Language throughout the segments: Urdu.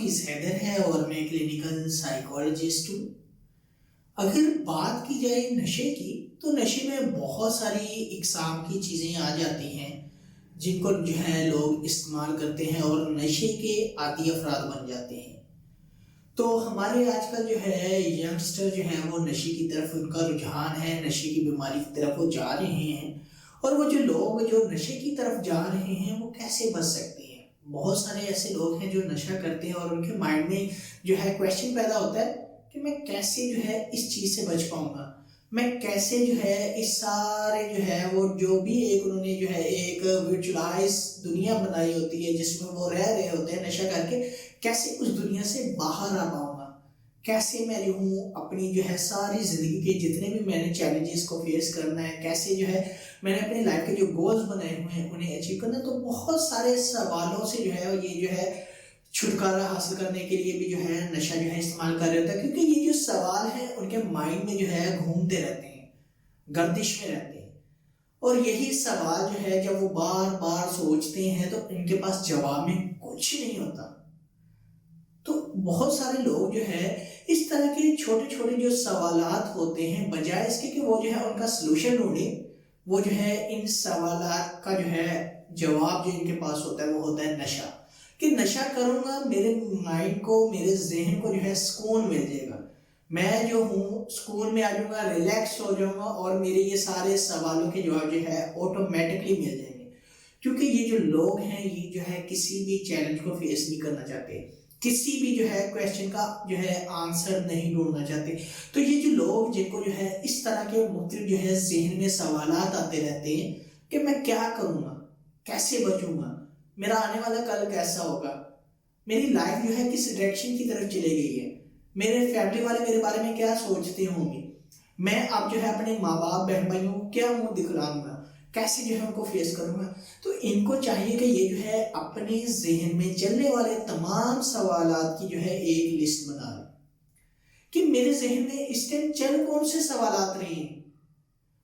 حفیظ حیدر ہے اور میں کلینیکل سائیکالوجسٹ ہوں۔ اگر بات کی جائے نشے کی تو نشے میں بہت ساری اقسام کی چیزیں آ جاتی ہیں جن کو جو ہے لوگ استعمال کرتے ہیں اور نشے کے عادی افراد بن جاتے ہیں۔ تو ہمارے آج کل جو ہے ینگسٹر جو ہیں وہ نشے کی طرف ان کا رجحان ہے، نشے کی بیماری کی طرف وہ جا رہے ہیں، اور وہ جو لوگ جو نشے کی طرف جا رہے ہیں وہ کیسے بچ سکتے ہیں۔ بہت سارے ایسے لوگ ہیں جو نشہ کرتے ہیں اور ان کے مائنڈ میں جو ہے کویشچن پیدا ہوتا ہے کہ میں کیسے جو ہے اس چیز سے بچ پاؤں گا، میں کیسے جو ہے اس سارے جو ہے وہ جو بھی ایک انہوں نے جو ہے ایک ورچوئلائز دنیا بنائی ہوتی ہے جس میں وہ رہ رہے ہوتے ہیں نشہ کر کے، کیسے اس دنیا سے باہر آ پاؤں گا، کیسے میں جو ہوں اپنی جو ہے ساری زندگی کے جتنے بھی میں نے چیلنجز کو فیس کرنا ہے، کیسے جو ہے میں نے اپنی لائف کے جو گولز بنائے ہوئے ہیں انہیں اچیو کرنا۔ تو بہت سارے سوالوں سے جو ہے یہ جو ہے چھٹکارا حاصل کرنے کے لیے بھی جو ہے نشہ جو ہے استعمال کر رہے ہوتا ہے، کیونکہ یہ جو سوال ہیں ان کے مائنڈ میں جو ہے گھومتے رہتے ہیں، گردش میں رہتے ہیں، اور یہی سوال جو ہے جب وہ بار بار سوچتے ہیں تو ان کے پاس جواب میں کچھ نہیں ہوتا۔ تو بہت سارے لوگ جو ہے اس طرح کے چھوٹے چھوٹے جو سوالات ہوتے ہیں بجائے اس کے کہ وہ جو ہے ان کا سلوشن ڈھونڈیں، وہ جو ہے ان سوالات کا جو ہے جواب جو ان کے پاس ہوتا ہے وہ ہوتا ہے نشہ، کہ نشہ کروں گا میرے مائنڈ کو، میرے ذہن کو جو ہے سکون مل جائے گا، میں جو ہوں سکون میں آ جاؤں گا، ریلیکس ہو جاؤں گا، اور میرے یہ سارے سوالوں کے جواب جو ہے آٹومیٹکلی مل جائیں گے۔ کیونکہ یہ جو لوگ ہیں یہ جو ہے کسی بھی چیلنج کو فیس نہیں کرنا چاہتے، کسی بھی جو ہے کویسچن کا جو ہے آنسر نہیں ڈھونڈنا چاہتے۔ تو یہ جو لوگ جن کو جو ہے اس طرح کے مختلف جو ہے ذہن میں سوالات آتے رہتے ہیں کہ میں کیا کروں گا، کیسے بچوں گا، میرا آنے والا کل کیسا ہوگا، میری لائف جو ہے کس ڈائریکشن کی طرف چلے گئی ہے، میرے فیملی والے میرے بارے میں کیا سوچتے ہوں گے، میں اب جو ہے اپنے ماں باپ بہن بھائیوں کو کیا منہ دکھلاؤں گا، کیسے جو ہے ان کو فیس کروں گا۔ تو ان کو چاہیے کہ یہ جو ہے اپنے ذہن میں چلنے والے تمام سوالات کی جو ہے ایک لسٹ بنا لیں کہ میرے ذہن میں اس ٹائم چل کون سے سوالات رہے ہیں،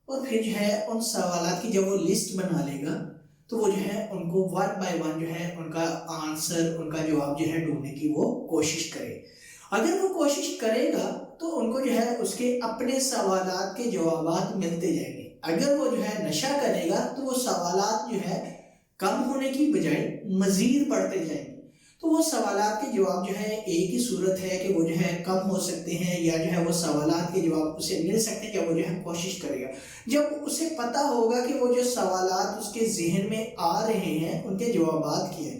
اور پھر جو ہے ان سوالات کی جب وہ لسٹ بنا لے گا تو وہ جو ہے ان کو ون بائی ون جو ہے ان کا آنسر، ان کا جواب جو ہے ڈھونڈنے کی وہ کوشش کرے۔ اگر وہ کوشش کرے گا تو ان کو جو ہے اس کے اپنے سوالات کے جوابات ملتے جائیں گے۔ اگر وہ جو ہے نشہ کرے گا تو وہ سوالات جو ہے کم ہونے کی بجائے مزید بڑھتے جائیں گے۔ تو وہ سوالات کے جواب جو ہے ایک ہی صورت ہے کہ وہ جو ہے کم ہو سکتے ہیں، یا جو ہے وہ سوالات کے جواب اسے مل سکتے ہیں جب وہ جو ہے کوشش کرے گا۔ جب اسے پتا ہوگا کہ وہ جو سوالات اس کے ذہن میں آ رہے ہیں ان کے جوابات کیا ہیں،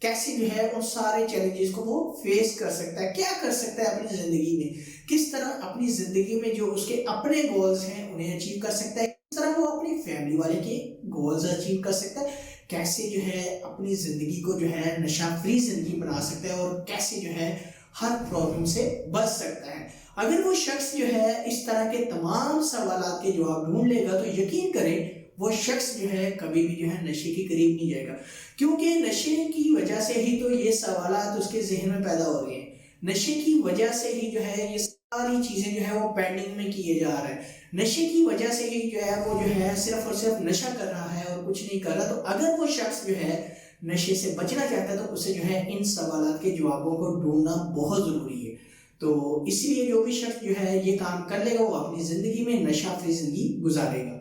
کیسے جو ہے ان سارے چیلنجز کو وہ فیس کر سکتا ہے، کیا کر سکتا ہے اپنی زندگی میں، کس طرح اپنی زندگی میں جو اس کے اپنے گولز ہیں انہیں اچیو کر سکتا ہے، کس طرح وہ اپنی فیملی والے کے گولز اچیو کر سکتا ہے، کیسے جو ہے اپنی زندگی کو جو ہے نشہ فری زندگی بنا سکتا ہے، اور کیسے جو ہے ہر پرابلم سے بچ سکتا ہے۔ اگر وہ شخص جو ہے اس طرح کے تمام سوالات کے جواب ڈھونڈ لے گا تو یقین کریں وہ شخص جو ہے کبھی بھی جو ہے نشے کے قریب نہیں جائے گا، کیونکہ نشے کی وجہ سے ہی تو یہ سوالات اس کے ذہن میں پیدا ہو رہے ہیں، نشے کی وجہ سے ہی جو ہے یہ ساری چیزیں جو ہے وہ پینڈنگ میں کیے جا رہے ہیں، نشے کی وجہ سے ہی جو ہے وہ جو ہے صرف اور صرف نشہ کر رہا ہے اور کچھ نہیں کر رہا۔ تو اگر وہ شخص جو ہے نشے سے بچنا چاہتا ہے تو اسے جو ہے ان سوالات کے جوابوں کو ڈھونڈنا بہت ضروری ہے۔ تو اس لیے جو بھی شخص جو ہے یہ کام کر لے گا وہ اپنی زندگی میں نشہ فری زندگی گزارے گا۔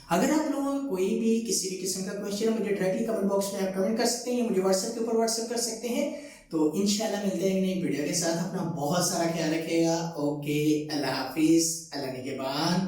اگر آپ لوگوں کو کوئی بھی کسی بھی قسم کا کویشچن ہے مجھے ڈائریکٹلی کمنٹ باکس میں آپ کمنٹ کر سکتے ہیں، مجھے واٹس ایپ کے اوپر واٹس ایپ کر سکتے ہیں۔ تو انشاءاللہ ملتے ہیں ایک نئی ویڈیو کے ساتھ، اپنا بہت سارا خیال رکھیے گا۔ اوکے، اللہ حافظ، اللہ نگہبان۔